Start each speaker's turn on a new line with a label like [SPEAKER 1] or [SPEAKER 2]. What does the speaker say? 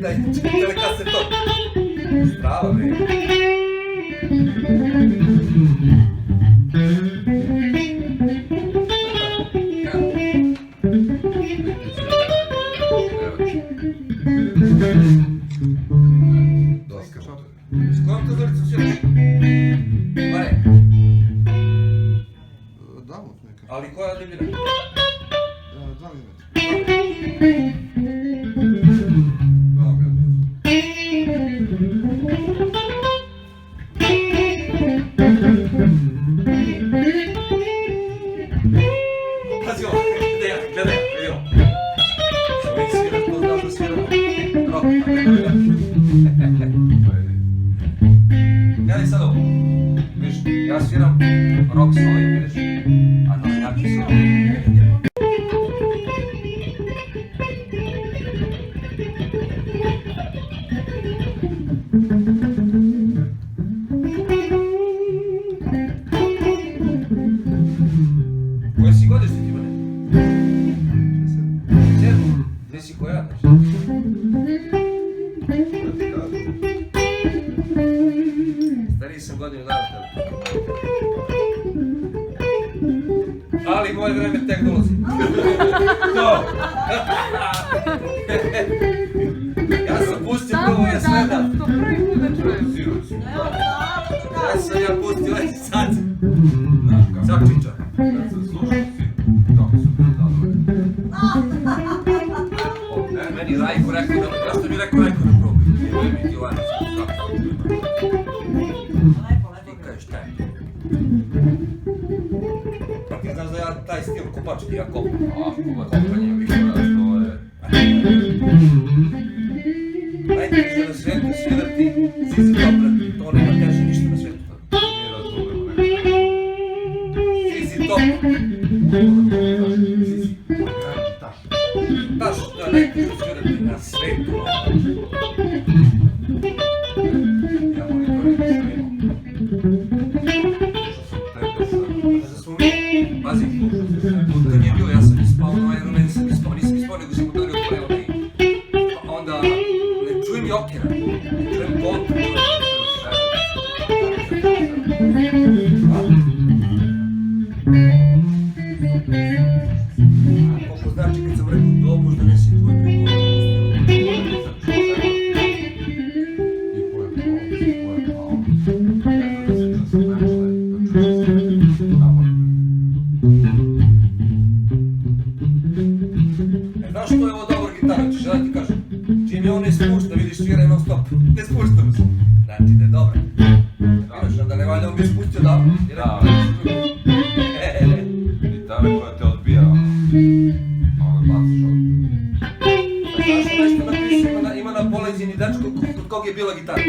[SPEAKER 1] taj telekaseton. Strava, bre.
[SPEAKER 2] Dosta motor.
[SPEAKER 1] S kojom te Zoricu sviraš? Mare,
[SPEAKER 2] Davut neka.
[SPEAKER 1] ali koja debljina?
[SPEAKER 2] 2 mm.
[SPEAKER 1] Pazi ovo, gledaj, vidi ovo. Što mi sviraš, to znaš da sviramo. Rok, a ne gledaj sad ovo. Vidiš, ja sviram rock s ovim, vidiš? A to je jaki s ovim. Koje si godište ti, Ivane? 7. Gdje si koja? Stariji sam godinu dana tebe. Ali moje vreme tek dolazi. To! Ja sam pustio prvo je sve da...
[SPEAKER 3] To prvi put da čujem.
[SPEAKER 1] Ja sam pustio već sad.
[SPEAKER 2] Znaš kako?
[SPEAKER 1] Sad čiča.
[SPEAKER 2] Kad sam slušao svi, kako su predavali.
[SPEAKER 1] Meni Rajko rekao da... Ja što mi rekao Rajko da probaj. Nemoj mi ti lanac. Ti kažeš šta je? Pa ti znaš da ja taj stil kupački, ja kopam.
[SPEAKER 2] Kopanje Viktora, to je...
[SPEAKER 1] Najteže na svijetu svirati Zizi Top, to nema teže ništa na svijetu.
[SPEAKER 2] Nije razumemo nekako.
[SPEAKER 1] Zizi Top,
[SPEAKER 2] Zizi. Taš.
[SPEAKER 1] taš, to je najteže svirati na svijetu.
[SPEAKER 2] Ja monitorim sve imam. Što sam tebe sad.
[SPEAKER 1] Kada smo mi, pazi, kad nije bio, ja sam ispao na Iron Man, nisam ispao, nego sam udario pre onaj. Pa onda, ne čujem Jokera, ne čujem Kontra. Koliko znači kad sam rekao to, možda nesi tvoj prikol.
[SPEAKER 2] I pojem malo. Ja da se sam nešto da čujem namoj.
[SPEAKER 1] Znaš što je ovo dobar gitara, ćeš da ti kažem? Čim je on ne spušta, vidiš svira non stop, ne spušta mu se. Znači da je dobra. Vidiš, onda ne valja on bi spustio davno.
[SPEAKER 2] Da, gitara koja te odbija, ono baciš ovdje.
[SPEAKER 1] Znaš nešto napisao, ima na poleđini dečko kod kog je bila gitara.